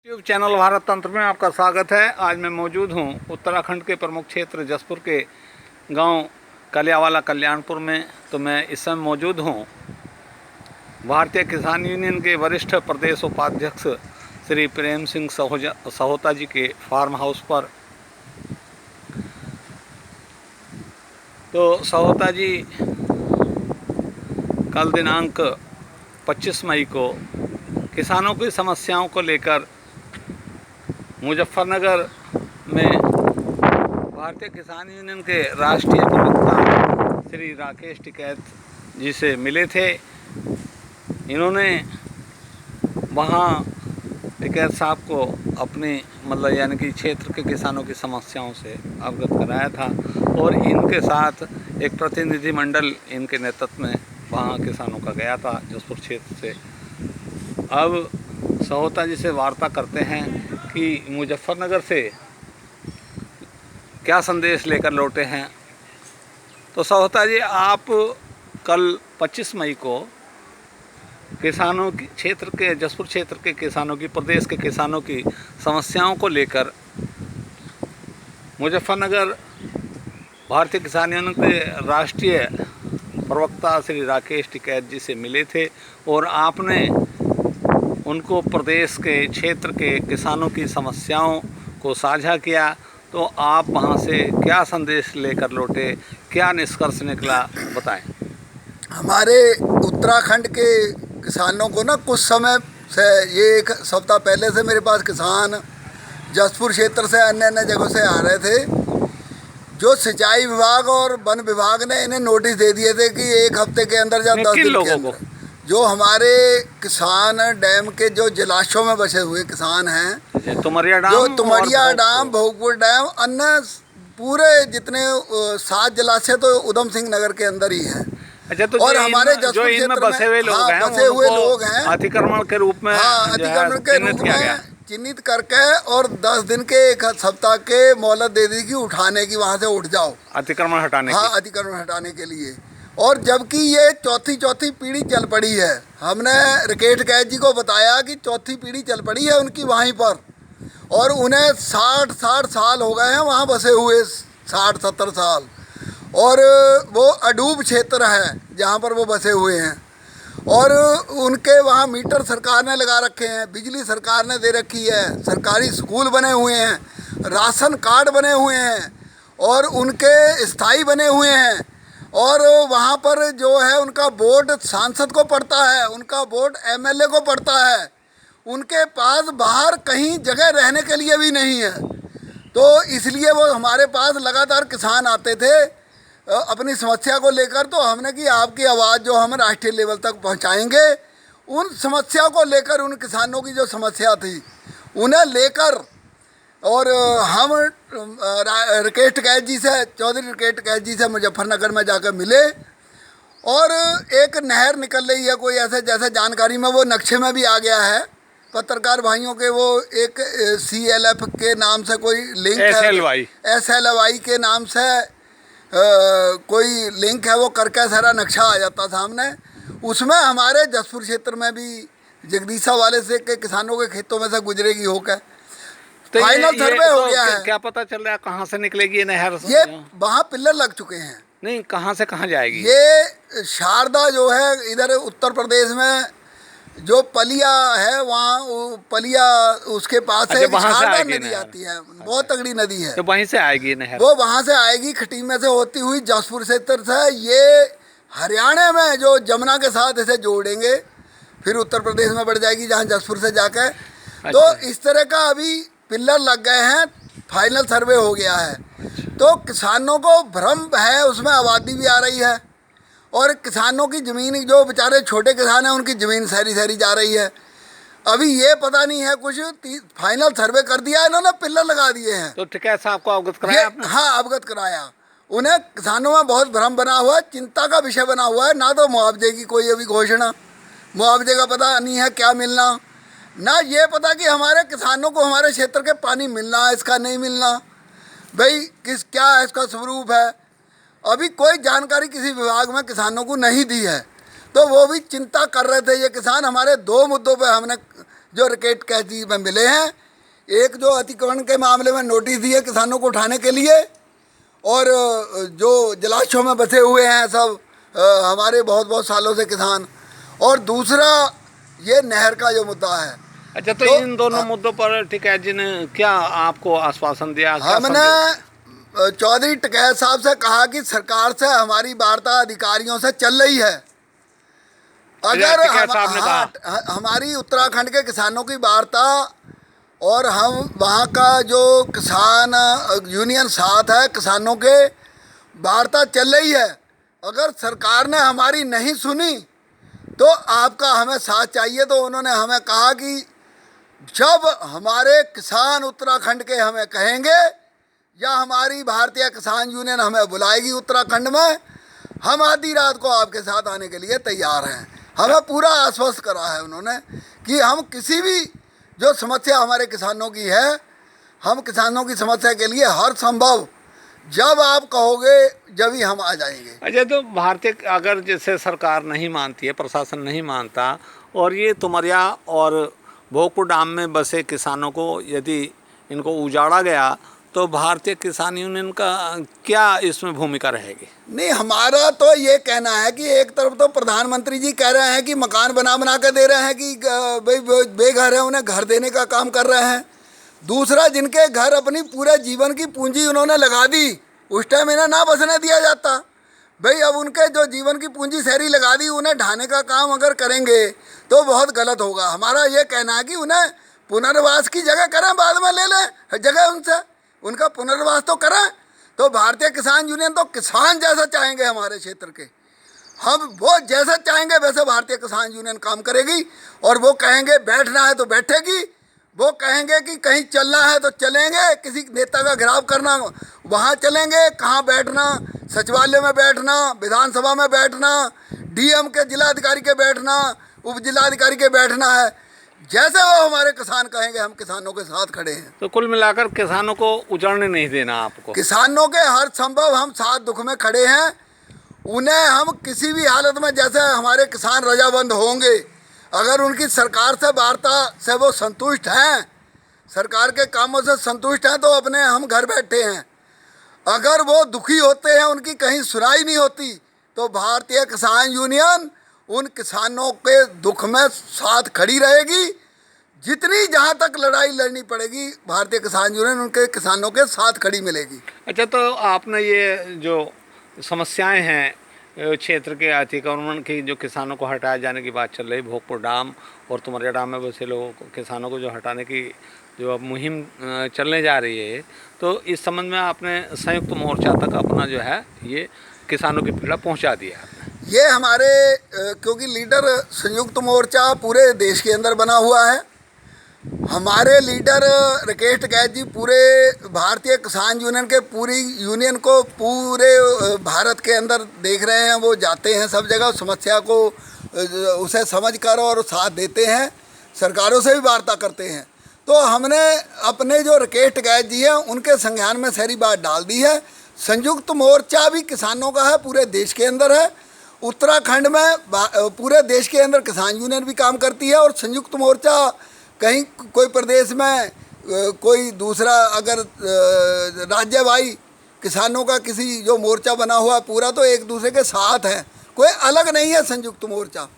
YouTube channel Bharat तंत्र में आपका स्वागत है। आज मैं मौजूद हूं उत्तराखंड के प्रमुख क्षेत्र जसपुर के गांव कलियावाला कल्याणपुर में। तो मैं इस समय मौजूद हूं भारतीय किसान यूनियन के वरिष्ठ प्रदेश उपाध्यक्ष श्री प्रेम सिंह सहोता जी के फार्म हाउस पर। तो सहोता जी कल दिनांक 25 मई को किसानों की समस्याओं को लेकर मुजफ्फरनगर में भारतीय किसान यूनियन के राष्ट्रीय प्रवक्ता श्री राकेश टिकैत जी से मिले थे। इन्होंने वहाँ टिकैत साहब को अपनी यानी कि क्षेत्र के किसानों की समस्याओं से अवगत कराया था और इनके साथ एक प्रतिनिधिमंडल इनके नेतृत्व में वहाँ किसानों का गया था जसपुर क्षेत्र से। अब सहोता जी से वार्ता करते हैं कि मुजफ्फरनगर से क्या संदेश लेकर लौटे हैं। तो सहोता जी, आप कल 25 मई को किसानों की क्षेत्र के जसपुर क्षेत्र के किसानों की प्रदेश के किसानों की समस्याओं को लेकर मुजफ्फरनगर भारतीय किसान यूनियन के राष्ट्रीय प्रवक्ता श्री राकेश टिकैत जी से मिले थे और आपने उनको प्रदेश के क्षेत्र के किसानों की समस्याओं को साझा किया। तो आप वहाँ से क्या संदेश लेकर लौटे, क्या निष्कर्ष निकला, बताएं। हमारे उत्तराखंड के किसानों को ना कुछ समय से, ये एक सप्ताह पहले से मेरे पास किसान जसपुर क्षेत्र से अन्य अन्य जगहों से आ रहे थे। जो सिंचाई विभाग और वन विभाग ने इन्हें नोटिस दे दिए थे कि एक हफ्ते के अंदर या 10 दिन के अंदर जो हमारे किसान डैम के जो जलाशयों में बसे हुए किसान हैं, तुमरिया डाम, भोगपुर डैम, अन्य पूरे जितने 7 जलाशय तो उधम सिंह नगर के अंदर ही हैं। अच्छा, तो और हमारे जसपुर क्षेत्र में बसे हुए लोग हैं अतिक्रमण के रूप में, अतिक्रमण के रूप में चिन्हित करके और 10 दिन के एक सप्ताह के मोहलत दे दी कि उठाने की, वहाँ से उठ जाओ, अतिक्रमण हटाने हाँ, अतिक्रमण हटाने के लिए। और जबकि ये चौथी पीढ़ी चल पड़ी है। हमने राकेश टिकैत जी को बताया कि चौथी पीढ़ी चल पड़ी है उनकी वहीं पर, और उन्हें 60 साल हो गए हैं वहाँ बसे हुए, 60-70 साल। और वो अडूब क्षेत्र है जहाँ पर वो बसे हुए हैं। और उनके वहाँ मीटर सरकार ने लगा रखे हैं, बिजली सरकार ने दे रखी है, सरकारी स्कूल बने हुए हैं, राशन कार्ड बने हुए हैं और उनके स्थायी बने हुए हैं। और वहाँ पर जो है उनका वोट सांसद को पड़ता है, उनका वोट एमएलए को पड़ता है। उनके पास बाहर कहीं जगह रहने के लिए भी नहीं है। तो इसलिए वो हमारे पास लगातार किसान आते थे अपनी समस्या को लेकर। तो हमने कि आपकी आवाज़ जो हम राष्ट्रीय लेवल तक पहुँचाएंगे, उन समस्या को लेकर, उन किसानों की जो समस्या थी उन्हें लेकर। और हम राकेश टिकैत जी से, चौधरी राकेश टिकैत जी से मुजफ्फरनगर में जाकर मिले। और एक नहर निकल रही है कोई ऐसे, जैसे जानकारी में वो नक्शे में भी आ गया है पत्रकार भाइयों के, वो एक CLF के नाम से कोई लिंक है, SLY के नाम से कोई लिंक है, वो करके सारा नक्शा आ जाता सामने। उसमें हमारे जसपुर क्षेत्र में भी जगदीशा वाले से के किसानों के खेतों में से गुजरेगी होकर। तो फाइनल सर्वे हो गया है। क्या पता चल रहा है कहाँ से निकलेगी ये नहर? ये वहाँ पिलर लग चुके हैं। नहीं, कहाँ से कहाँ जाएगी? ये शारदा जो है इधर उत्तर प्रदेश में, जो पलिया है वहाँ, पलिया उसके पास है शारदा नदी आती है, बहुत तगड़ी नदी है। तो वहीं से आएगी नहर? वो वहाँ से आएगी, खटीमे से होती हुई जसपुर क्षेत्र से ये हरियाणा में जो जमुना के साथ इसे जोड़ेंगे, फिर उत्तर प्रदेश में बढ़ जाएगी जहाँ जसपुर से जाकर। तो इस तरह का अभी पिलर लग गए हैं, फाइनल सर्वे हो गया है। तो किसानों को भ्रम है, उसमें आबादी भी आ रही है और किसानों की ज़मीन, जो बेचारे छोटे किसान हैं उनकी ज़मीन सहरी जा रही है। अभी ये पता नहीं है कुछ, फाइनल सर्वे कर दिया इन्होंने, पिलर लगा दिए हैं। तो टिकैत साहब को अवगत कराया आपने? हाँ, अवगत कराया। उन्हें किसानों में बहुत भ्रम बना हुआ है, चिंता का विषय बना हुआ है। ना तो मुआवजे की कोई अभी घोषणा, मुआवजे का पता नहीं है क्या मिलना, ना ये पता कि हमारे किसानों को हमारे क्षेत्र के पानी मिलना है, इसका नहीं मिलना, भाई क्या है इसका स्वरूप है। अभी कोई जानकारी किसी विभाग में किसानों को नहीं दी है। तो वो भी चिंता कर रहे थे ये किसान। हमारे 2 मुद्दों पे हमने जो राकेश टिकैत जी में मिले हैं। एक जो अतिक्रमण के मामले में नोटिस दिए किसानों को उठाने के लिए, और जो जलाशयों में बसे हुए हैं सब हमारे बहुत बहुत सालों से किसान, और दूसरा ये नहर का जो मुद्दा है। अच्छा, तो इन दोनों मुद्दों पर टिकैत जी ने क्या आपको आश्वासन दिया? हमने चौधरी टिकैत साहब से कहा कि सरकार से हमारी वार्ता अधिकारियों से चल रही है। अगर हमारी उत्तराखंड के किसानों की वार्ता और हम वहाँ का जो किसान यूनियन साथ है किसानों के, वार्ता चल रही है, अगर सरकार ने हमारी नहीं सुनी तो आपका हमें साथ चाहिए। तो उन्होंने हमें कहा कि जब हमारे किसान उत्तराखंड के हमें कहेंगे या हमारी भारतीय किसान यूनियन हमें बुलाएगी उत्तराखंड में, हम आधी रात को आपके साथ आने के लिए तैयार हैं। हमें पूरा आश्वस्त करा है उन्होंने कि हम किसी भी जो समस्या हमारे किसानों की है, हम किसानों की समस्या के लिए हर संभव जब आप कहोगे जब ही हम आ जाएंगे। अच्छा, तो भारतीय अगर जैसे सरकार नहीं मानती है, प्रशासन नहीं मानता, और ये तुमरिया और भोगपुर डैम में बसे किसानों को यदि इनको उजाड़ा गया तो भारतीय किसान यूनियन का क्या इसमें भूमिका रहेगी? नहीं, हमारा तो ये कहना है कि एक तरफ तो प्रधानमंत्री जी कह रहे हैं कि मकान बना के दे रहे हैं कि बेघर है उन्हें घर देने का काम कर रहे हैं। दूसरा, जिनके घर अपनी पूरे जीवन की पूंजी उन्होंने लगा दी, उस टाइम इन्हें ना बसने दिया जाता। भाई अब उनके जो जीवन की पूंजी शहरी लगा दी, उन्हें ढाने का काम अगर करेंगे तो बहुत गलत होगा। हमारा ये कहना है कि उन्हें पुनर्वास की जगह करें, बाद में ले लें जगह उनसे, उनका पुनर्वास तो करें। तो भारतीय किसान यूनियन तो किसान जैसा चाहेंगे हमारे क्षेत्र के, हम वो जैसा चाहेंगे वैसे भारतीय किसान यूनियन काम करेगी। और वो कहेंगे बैठना है तो बैठेगी, वो कहेंगे कि कहीं चलना है तो चलेंगे, किसी नेता का घेराव करना वहाँ चलेंगे, कहाँ बैठना, सचिवालय में बैठना, विधानसभा में बैठना, डीएम के जिलाधिकारी के बैठना, उप जिलाधिकारी के बैठना है, जैसे वो हमारे किसान कहेंगे हम किसानों के साथ खड़े हैं। तो कुल मिलाकर किसानों को उजड़ने नहीं देना आपको? किसानों के हर संभव हम साथ दुख में खड़े हैं। उन्हें हम किसी भी हालत में, जैसे हमारे किसान रजाबंद होंगे, अगर उनकी सरकार से वार्ता से वो संतुष्ट हैं, सरकार के कामों से संतुष्ट हैं, तो अपने हम घर बैठे हैं। अगर वो दुखी होते हैं, उनकी कहीं सुनाई नहीं होती, तो भारतीय किसान यूनियन उन किसानों के दुख में साथ खड़ी रहेगी। जितनी जहाँ तक लड़ाई लड़नी पड़ेगी, भारतीय किसान यूनियन उनके किसानों के साथ खड़ी मिलेगी। अच्छा, तो आपने ये जो समस्याएं हैं क्षेत्र के अतिक्रमण की, जो किसानों को हटाए जाने की बात चल रही, भोगपुर डैम और तुमरिया डैम में बसे लोगों को, किसानों को जो हटाने की जो अब मुहिम चलने जा रही है, तो इस संबंध में आपने संयुक्त मोर्चा तक अपना जो है ये किसानों की पीड़ा पहुंचा दिया है। ये हमारे क्योंकि लीडर संयुक्त मोर्चा पूरे देश के अंदर बना हुआ है, हमारे लीडर राकेश टिकैत जी पूरे भारतीय किसान यूनियन के पूरी यूनियन को पूरे भारत के अंदर देख रहे हैं। वो जाते हैं सब जगह, समस्या को उसे समझ कर और साथ देते हैं, सरकारों से भी वार्ता करते हैं। तो हमने अपने जो राकेश टिकैत जी हैं उनके संज्ञान में सारी बात डाल दी है। संयुक्त मोर्चा भी किसानों का है, पूरे देश के अंदर है। उत्तराखंड में पूरे देश के अंदर किसान यूनियन भी काम करती है, और संयुक्त मोर्चा कहीं कोई प्रदेश में कोई दूसरा अगर राज्यवाही किसानों का किसी जो मोर्चा बना हुआ पूरा, तो एक दूसरे के साथ है, कोई अलग नहीं है। संयुक्त मोर्चा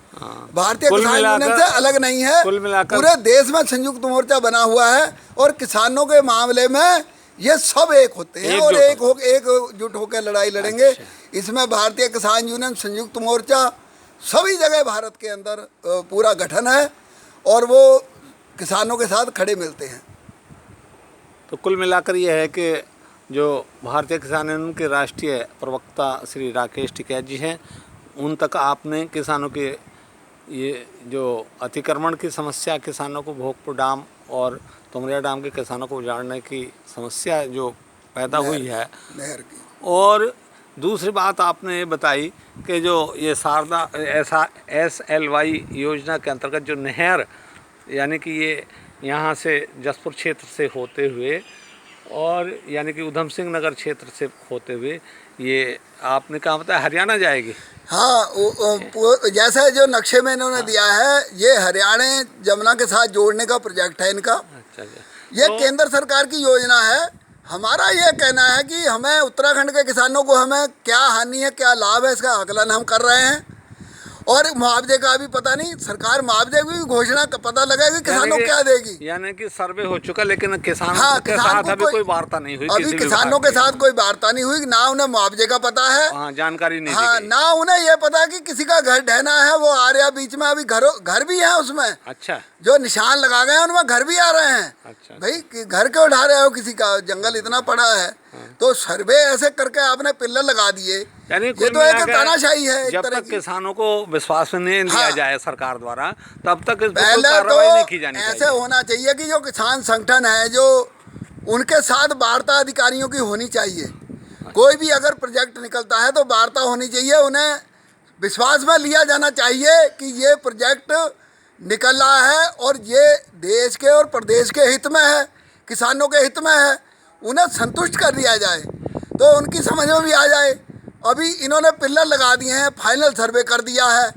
भारतीय किसान यूनियन से अलग नहीं है, पूरे देश में संयुक्त मोर्चा बना हुआ है। और किसानों के मामले में ये सब एक होते हैं और एकजुट होकर लड़ाई लड़ेंगे। अच्छा। इसमें भारतीय किसान यूनियन संयुक्त मोर्चा सभी जगह भारत के अंदर पूरा गठन है, और वो किसानों के साथ खड़े मिलते हैं। तो कुल मिलाकर ये है कि जो भारतीय किसान यूनियन के राष्ट्रीय प्रवक्ता श्री राकेश टिकैत जी हैं, उन तक आपने किसानों के ये जो अतिक्रमण की समस्या, किसानों को भोगपुर डैम और तुमरिया डैम के किसानों को उजाड़ने की समस्या जो पैदा हुई है, नहर की, और दूसरी बात आपने ये बताई कि जो ये शारदा SLY योजना के अंतर्गत जो नहर, यानी कि ये यहाँ से जसपुर क्षेत्र से होते हुए और यानी कि उधम सिंह नगर क्षेत्र से होते हुए ये आपने कहा बताया हरियाणा जाएगी। हाँ, जैसे जो नक्शे में इन्होंने दिया है, ये हरियाणा जमुना के साथ जोड़ने का प्रोजेक्ट है इनका। अच्छा अच्छा। ये तो केंद्र सरकार की योजना है। हमारा ये कहना है कि हमें उत्तराखंड के किसानों को हमें क्या हानि है, क्या लाभ है, इसका आकलन हम कर रहे हैं। और मुआवजे का भी पता नहीं, सरकार मुआवजे की भी घोषणा का पता लगाएगी, किसानों को क्या देगी। यानी कि सर्वे हो चुका, लेकिन किसानों हाँ, के किसान साथ को अभी कोई वार्ता नहीं हुई। अभी किसानों के साथ कोई वार्ता नहीं हुई, ना उन्हें मुआवजे का पता है। हाँ, जानकारी नहीं हाँ, दी गई। ना उन्हें ये पता कि किसी का घर ढहना है, वो आ रहा बीच में। अभी घर भी है उसमें। अच्छा, जो निशान लगा गए हैं उनमें घर भी आ रहे हैं। अच्छा। भाई घर क्यों उठा रहे हो किसी का, जंगल इतना पड़ा है। तो सर्वे ऐसे करके आपने पिल्लर लगा दिए, यानी ये कुल तो एक मिला के तानाशाही है एक जब तरह तक की। किसानों को विश्वास में नहीं लिया हाँ। जाए सरकार द्वारा, तब तक इस पर कोई पहले कार्रवाई नहीं की तो जानी ऐसे चाहिए। होना चाहिए कि जो किसान संगठन है, जो उनके साथ वार्ता अधिकारियों की होनी चाहिए। कोई भी अगर प्रोजेक्ट निकलता है तो वार्ता होनी चाहिए, उन्हें विश्वास में लिया जाना चाहिए कि ये प्रोजेक्ट निकल रहा है और ये देश के और प्रदेश के हित में है, किसानों के हित में है। उन्हें संतुष्ट कर दिया जाए तो उनकी समझ में भी आ जाए। अभी इन्होंने पिल्लर लगा दिए हैं, फाइनल सर्वे कर दिया है,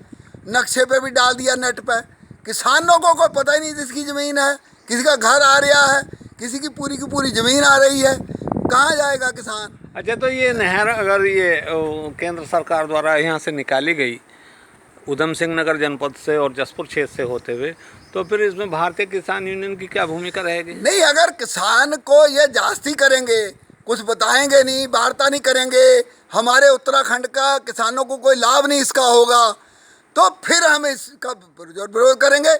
नक्शे पे भी डाल दिया नेट पे। किसानों को कोई पता ही नहीं जिसकी ज़मीन है, किसी का घर आ रहा है, किसी की पूरी ज़मीन आ रही है, कहाँ जाएगा किसान। अच्छा, तो ये नहर अगर ये केंद्र सरकार द्वारा यहाँ से निकाली गई उधम सिंह नगर जनपद से और जसपुर क्षेत्र से होते हुए, तो फिर इसमें भारतीय किसान यूनियन की क्या भूमिका रहेगी? नहीं, अगर किसान को ये जास्ती करेंगे, कुछ बताएंगे नहीं, वार्ता नहीं करेंगे, हमारे उत्तराखंड का किसानों को कोई लाभ नहीं इसका होगा, तो फिर हम इसका विरोध करेंगे।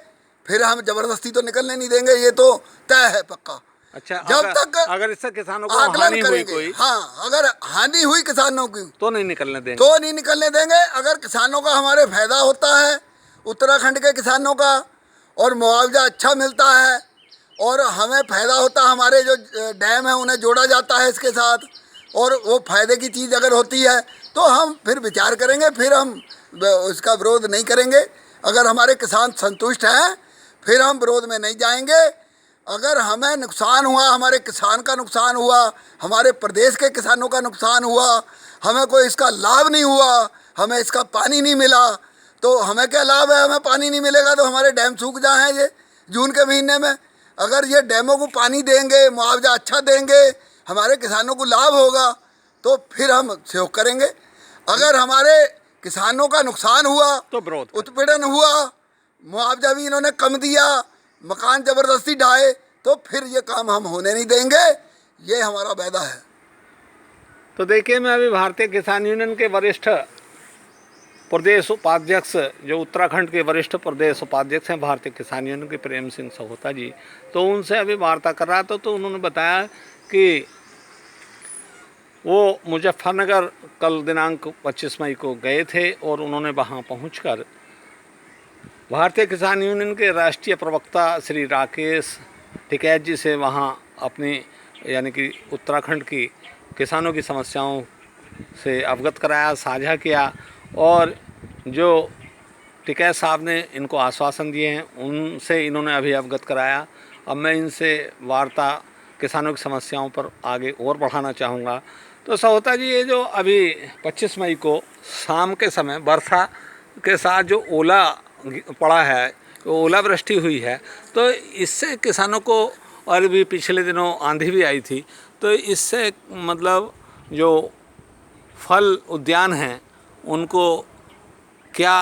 फिर हम जबरदस्ती तो निकलने नहीं देंगे, ये तो तय है पक्का। अच्छा, जब तक अगर इससे किसानों को आकलन हानि हुई करेंगे, कोई, हाँ, अगर हानि हुई किसानों की तो नहीं निकलने देंगे। तो नहीं निकलने देंगे। अगर किसानों का हमारे फायदा होता है, उत्तराखंड के किसानों का, और मुआवजा अच्छा मिलता है और हमें फ़ायदा होता है, हमारे जो डैम है उन्हें जोड़ा जाता है इसके साथ, और वो फ़ायदे की चीज़ अगर होती है तो हम फिर विचार करेंगे, फिर हम उसका विरोध नहीं करेंगे। अगर हमारे किसान संतुष्ट हैं फिर हम विरोध में नहीं जाएंगे। अगर हमें नुकसान हुआ, हमारे किसान का नुकसान हुआ, हमारे प्रदेश के किसानों का नुकसान हुआ, हमें कोई इसका लाभ नहीं हुआ, हमें इसका पानी नहीं मिला, तो हमें क्या लाभ है। हमें पानी नहीं मिलेगा तो हमारे डैम सूख जाएंगे जून के महीने में। अगर ये डैमों को पानी देंगे, मुआवजा अच्छा देंगे, हमारे किसानों को लाभ होगा, तो फिर हम सहयोग करेंगे। अगर हमारे किसानों का नुकसान हुआ, तो विरोध, उत्पीड़न हुआ, मुआवजा भी इन्होंने कम दिया, मकान ज़बरदस्ती ढाए, तो फिर ये काम हम होने नहीं देंगे। ये हमारा वादा है। तो देखिए, मैं अभी भारतीय किसान यूनियन के वरिष्ठ प्रदेश उपाध्यक्ष, जो उत्तराखंड के वरिष्ठ प्रदेश उपाध्यक्ष हैं भारतीय किसान यूनियन के, प्रेम सिंह सहोता जी, तो उनसे अभी वार्ता कर रहा था। तो उन्होंने बताया कि वो मुजफ्फरनगर कल दिनांक 25 मई को गए थे और उन्होंने वहाँ पहुंचकर भारतीय किसान यूनियन के राष्ट्रीय प्रवक्ता श्री राकेश टिकैत जी से वहाँ अपनी यानी कि उत्तराखंड की किसानों की समस्याओं से अवगत कराया, साझा किया, और जो टिकैत साहब ने इनको आश्वासन दिए हैं उनसे इन्होंने अभी अवगत कराया। अब मैं इनसे वार्ता किसानों की समस्याओं पर आगे और बढ़ाना चाहूँगा। तो सहोता जी, ये जो अभी 25 मई को शाम के समय वर्षा के साथ जो ओला पड़ा है, ओलावृष्टि हुई है, तो इससे किसानों को, और भी पिछले दिनों आंधी भी आई थी, तो इससे मतलब जो फल उद्यान हैं उनको क्या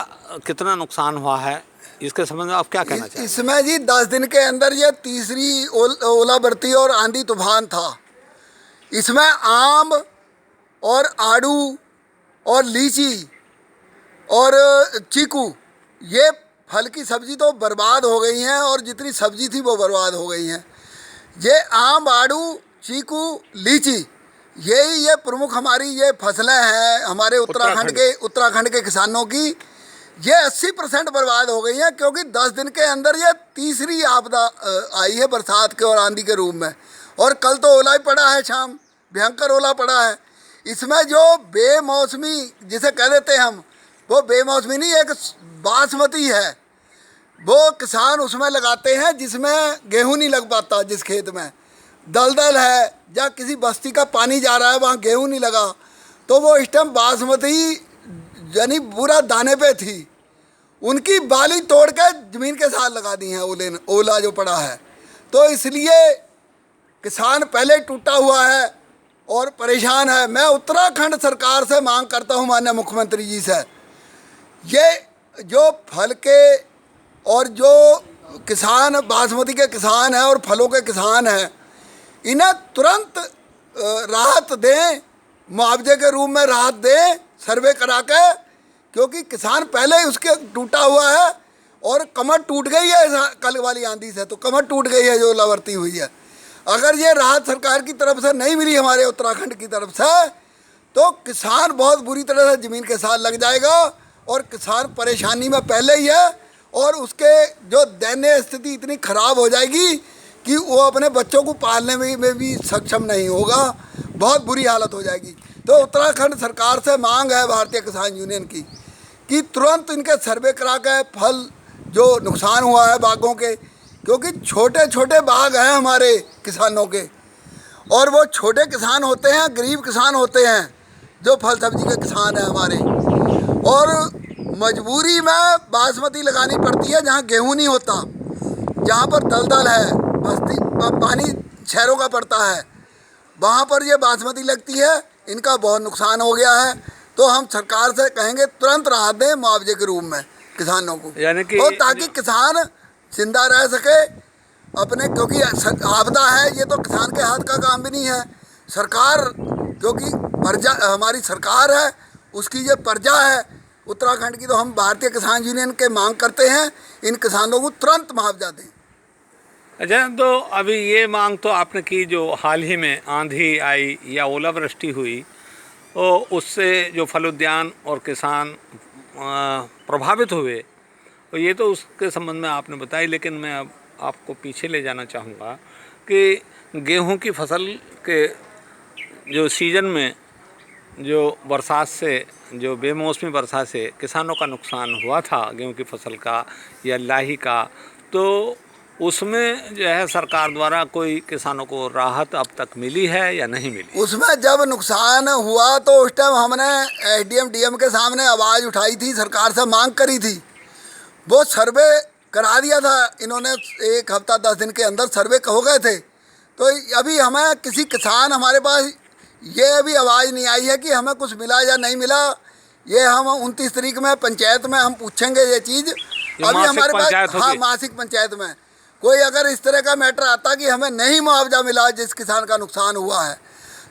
कितना नुकसान हुआ है, इसके संबंध में आप क्या कहना चाहेंगे? इसमें जी 10 दिन के अंदर ये तीसरी ओलावृष्टि और आंधी तूफान था। इसमें आम और आड़ू और लीची और चीकू, ये फल की सब्जी तो बर्बाद हो गई हैं, और जितनी सब्जी थी वो बर्बाद हो गई हैं। ये आम, आड़ू, चीकू, लीची, ये प्रमुख हमारी ये फसलें हैं हमारे उत्तराखंड के किसानों की। ये 80% बर्बाद हो गई हैं, क्योंकि 10 दिन के अंदर ये तीसरी आपदा आई है बरसात के और आंधी के रूप में। और कल तो ओला ही पड़ा है, शाम भयंकर ओला पड़ा है। इसमें जो बेमौसमी जिसे कह देते हैं हम, वो बेमौसमी नहीं, एक बासमती है, वो किसान उसमें लगाते हैं जिसमें गेहूं नहीं लग पाता, जिस खेत में दलदल है या किसी बस्ती का पानी जा रहा है, वहाँ गेहूँ नहीं लगा, तो वो इस टाइम बासमती यानी पूरा दाने पे थी, उनकी बाली तोड़ के ज़मीन के साथ लगा दी है ओला जो पड़ा है। तो इसलिए किसान पहले टूटा हुआ है और परेशान है। मैं उत्तराखंड सरकार से मांग करता हूँ, माननीय मुख्यमंत्री जी से, ये जो फल के और जो किसान बासमती के किसान हैं और फलों के किसान हैं, इन्हें तुरंत राहत दें, मुआवजे के रूप में राहत दें सर्वे करा के, क्योंकि किसान पहले ही उसके टूटा हुआ है और कमर टूट गई है कल वाली आंधी से, तो कमर टूट गई है जो लावर्ती हुई है। अगर ये राहत सरकार की तरफ से नहीं मिली हमारे उत्तराखंड की तरफ से, तो किसान बहुत बुरी तरह से ज़मीन के साथ लग जाएगा और किसान परेशानी में पहले ही है और उसके जो दयनीय स्थिति इतनी ख़राब हो जाएगी कि वो अपने बच्चों को पालने में भी सक्षम नहीं होगा, बहुत बुरी हालत हो जाएगी। तो उत्तराखंड सरकार से मांग है भारतीय किसान यूनियन की कि तुरंत इनके सर्वे करा के फल जो नुकसान हुआ है बागों के, क्योंकि छोटे छोटे बाग हैं हमारे किसानों के, और वो छोटे किसान होते हैं, गरीब किसान होते हैं जो फल सब्जी के किसान हैं हमारे, और मजबूरी में बासमती लगानी पड़ती है जहाँ गेहूँ नहीं होता, जहाँ पर दलदल है, बस्ती पानी शहरों का पड़ता है, वहाँ पर ये बासमती लगती है। इनका बहुत नुकसान हो गया है, तो हम सरकार से कहेंगे तुरंत राहत दें मुआवजे के रूप में किसानों को, यानी कि और ताकि किसान जिंदा रह सके अपने, क्योंकि आपदा है ये, तो किसान के हाथ का काम भी नहीं है। सरकार, क्योंकि प्रजा हमारी सरकार है, उसकी जो प्रजा है उत्तराखंड की, तो हम भारतीय किसान यूनियन के मांग करते हैं इन किसानों को तुरंत मुआवजा दें। अच्छा, तो अभी ये मांग तो आपने की, जो हाल ही में आंधी आई या ओलावृष्टि हुई, तो उससे जो फल उद्यान और किसान प्रभावित हुए, तो ये तो उसके संबंध में आपने बताई, लेकिन मैं अब आपको पीछे ले जाना चाहूँगा कि गेहूं की फसल के जो सीज़न में जो बरसात से, जो बेमौसमी बरसात से किसानों का नुकसान हुआ था गेहूं की फसल का या लाही का, तो उसमें जो है सरकार द्वारा कोई किसानों को राहत अब तक मिली है या नहीं मिली? उसमें जब नुकसान हुआ तो उस टाइम हमने एसडीएम डीएम के सामने आवाज़ उठाई थी, सरकार से मांग करी थी, वो सर्वे करा दिया था इन्होंने, 1 हफ्ता 10 दिन के अंदर सर्वे हो गए थे। तो अभी हमें किसी किसान, हमारे पास ये अभी आवाज़ नहीं आई है कि हमें कुछ मिला या नहीं मिला। ये हम 29 तारीख में पंचायत में हम पूछेंगे ये चीज़। अभी हमारे पास, हाँ, मासिक पंचायत में कोई अगर इस तरह का मैटर आता कि हमें नहीं मुआवजा मिला जिस किसान का नुकसान हुआ है,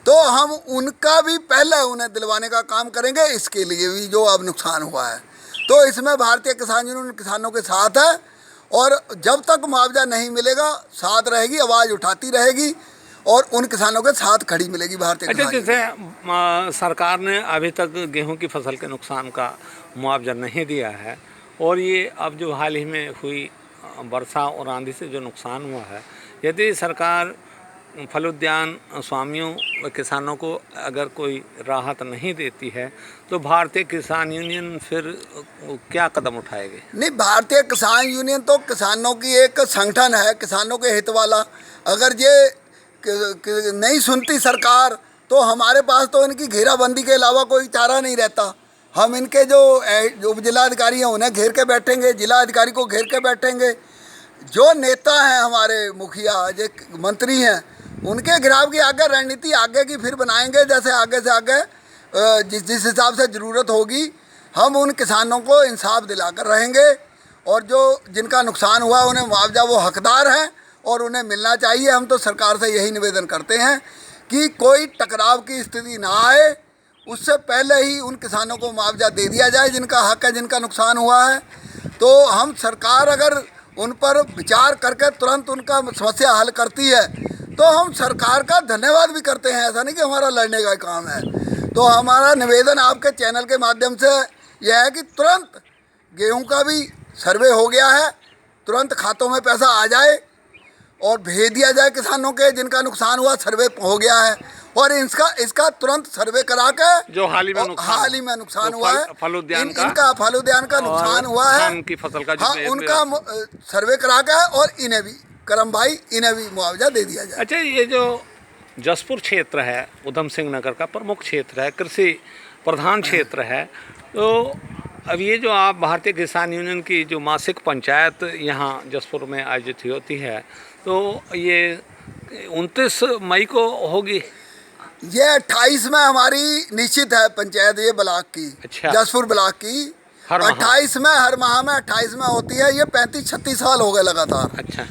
तो हम उनका भी पहले उन्हें दिलवाने का काम करेंगे, इसके लिए भी जो अब नुकसान हुआ है। तो इसमें भारतीय किसान यूनियन किसानों के साथ है, और जब तक मुआवजा नहीं मिलेगा साथ रहेगी, आवाज़ उठाती रहेगी और उन किसानों के साथ खड़ी मिलेगी भारतीय अच्छा, किसान जैसे सरकार ने अभी तक गेहूं की फसल के नुकसान का मुआवजा नहीं दिया है, और ये अब जो हाल ही में हुई वर्षा और आंधी से जो नुकसान हुआ है, यदि सरकार फल उद्यान स्वामियों किसानों को अगर कोई राहत नहीं देती है, तो भारतीय किसान यूनियन फिर क्या कदम उठाएगी? नहीं, भारतीय किसान यूनियन तो किसानों की एक संगठन है, किसानों के हित वाला। अगर ये नहीं सुनती सरकार, तो हमारे पास तो इनकी घेराबंदी के अलावा कोई चारा नहीं रहता। हम इनके जो जिलाधिकारी हैं उन्हें घेर के बैठेंगे, जिला अधिकारी को घेर के बैठेंगे, जो नेता हैं हमारे मुखिया, जो मंत्री हैं, उनके गिराव की आगे रणनीति आगे की फिर बनाएंगे। जैसे आगे से आगे जिस हिसाब से ज़रूरत होगी, हम उन किसानों को इंसाफ दिलाकर रहेंगे, और जो जिनका नुकसान हुआ उन्हें मुआवजा, वो हकदार हैं और उन्हें मिलना चाहिए। हम तो सरकार से यही निवेदन करते हैं कि कोई टकराव की स्थिति ना आए, उससे पहले ही उन किसानों को मुआवजा दे दिया जाए जिनका हक है, जिनका नुकसान हुआ है। तो हम सरकार अगर उन पर विचार करके तुरंत उनका समस्या हल करती है, तो हम सरकार का धन्यवाद भी करते हैं। ऐसा नहीं कि हमारा लड़ने का काम है। तो हमारा निवेदन आपके चैनल के माध्यम से यह है कि तुरंत गेहूं का भी सर्वे हो गया है, तुरंत खातों में पैसा आ जाए और भेज दिया जाए किसानों के जिनका नुकसान हुआ। सर्वे हो गया है, और इसका तुरंत सर्वे करा के, जो हाल ही में नुकसान हुआ है, फल उद्यान इनका फल उद्यान का नुकसान हुआ है, की फसल का, हाँ, उनका सर्वे करा के और इन्हें भी करम भाई इन्हें भी मुआवजा दे दिया जाए। अच्छा, ये जो जसपुर क्षेत्र है उधम सिंह नगर का प्रमुख क्षेत्र है, कृषि प्रधान क्षेत्र है, तो अब ये जो आप भारतीय किसान यूनियन की जो मासिक पंचायत यहाँ जसपुर में आयोजित होती है, तो ये 29 मई को होगी। ये 28 में हमारी निश्चित है पंचायत, ये ब्लॉक की। अच्छा। जसपुर ब्लॉक की हर माह? 28 में, हर माह में 28 में होती है। ये 35-36 साल हो गए लगातार। अच्छा।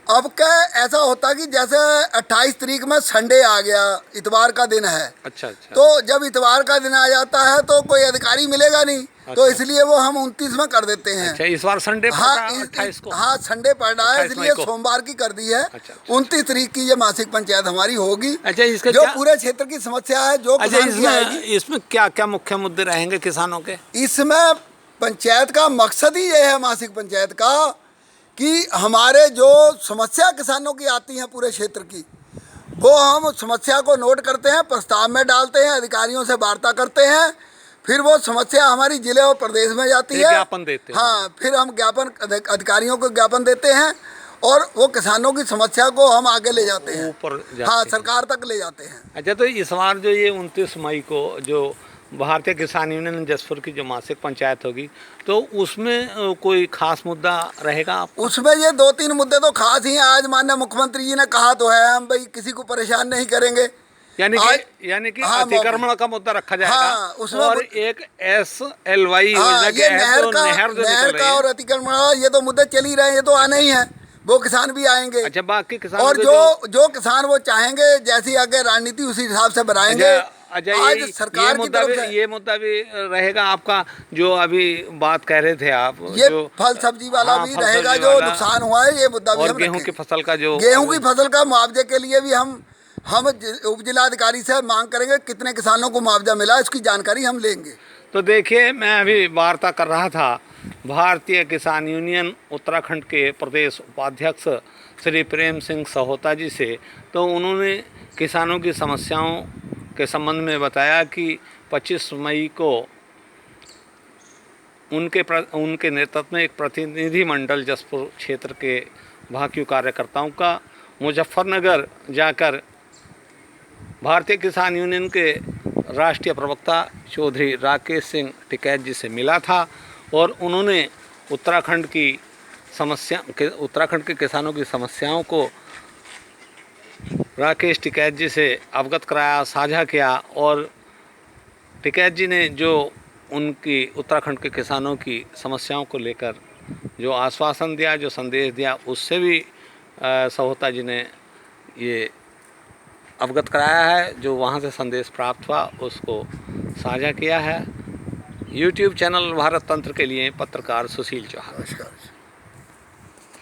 अब क्या ऐसा होता कि जैसे 28 तारीख में संडे आ गया, इतवार का दिन है। अच्छा अच्छा। तो जब इतवार का दिन आ जाता है तो कोई अधिकारी मिलेगा नहीं। तो इसलिए वो हम 29 में कर देते हैं। अच्छा, इस बार संडे पड़ रहा है 28 को? हाँ, संडे पड़ रहा है, 28 मई इसलिए को। सोमवार की कर दी है। अच्छा। 29 तारीख की ये मासिक पंचायत हमारी होगी। अच्छा, इसका जो क्या पूरे क्षेत्र की समस्या है, जो अच्छा, किसान की आएगी। इसमें क्या क्या मुख्य मुद्दे रहेंगे किसानों के? इसमें पंचायत का मकसद ही ये है, मासिक पंचायत का, कि हमारे जो समस्या किसानों की आती हैं पूरे क्षेत्र की, वो हम समस्या को नोट करते हैं, प्रस्ताव में डालते हैं, अधिकारियों से वार्ता करते हैं, फिर वो समस्या हमारी जिले और प्रदेश में जाती है। ज्ञापन देते हैं। हाँ, फिर हम ज्ञापन अधिकारियों को ज्ञापन देते हैं और वो किसानों की समस्या को हम आगे ले जाते हैं, ऊपर जाते हाँ, हैं। सरकार तक ले जाते हैं। अच्छा, तो इस बार जो ये 29 मई को जो भारतीय किसान यूनियन जसपुर की जो मासिक पंचायत होगी, तो उसमें कोई खास मुद्दा रहेगा आपका? उसमें ये 2-3 मुद्दे तो खास ही हैं। आज माननीय मुख्यमंत्री जी ने कहा तो है, हम भाई किसी को परेशान नहीं करेंगे। यानी कि हाँ, अतिक्रमण का मुद्दा रखा जाएगा। हाँ, उसमें और एक SLY हाँ, योजना के ये तहत जो नहर जो निकल नहर रही का है। और अतिक्रमण, ये तो मुद्दे चल ही रहे हैं, ये तो आने ही हैं, वो किसान भी आएंगे। अच्छा, बाकी किसान और जो किसान वो चाहेंगे, जैसी आगे रणनीति उसी हिसाब से बनाएंगे। आज सरकार की तरफ से ये मुद्दा भी रहेगा आपका, जो अभी बात कह रहे थे आप, ये जो फल सब्जी वाला हाँ, भी फल रहेगा, सब्जी जो वाला, नुकसान हुआ है, ये मुद्दा भी और हम गेहूं की रखेंगे। फसल का जो गेहूं की फसल का मुआवजे के लिए भी हम उप जिलाधिकारी से मांग करेंगे, कितने किसानों को मुआवजा मिला, इसकी जानकारी हम लेंगे। तो देखिए, मैं अभी वार्ता कर रहा था भारतीय किसान यूनियन उत्तराखंड के प्रदेश उपाध्यक्ष श्री प्रेम सिंह सहोता जी से। तो उन्होंने किसानों की समस्याओं के संबंध में बताया कि 25 मई को उनके नेतृत्व में एक प्रतिनिधिमंडल जसपुर क्षेत्र के भाकियू कार्यकर्ताओं का मुजफ्फरनगर जाकर भारतीय किसान यूनियन के राष्ट्रीय प्रवक्ता चौधरी राकेश सिंह टिकैत जी से मिला था, और उन्होंने उत्तराखंड के किसानों की समस्याओं को राकेश टिकैत जी से अवगत कराया, साझा किया। और टिकैत जी ने जो उनकी उत्तराखंड के किसानों की समस्याओं को लेकर जो आश्वासन दिया, जो संदेश दिया, उससे भी सहोता जी ने ये अवगत कराया है। जो वहाँ से संदेश प्राप्त हुआ उसको साझा किया है। YouTube चैनल भारत तंत्र के लिए पत्रकार सुशील चौहान। नमस्कार।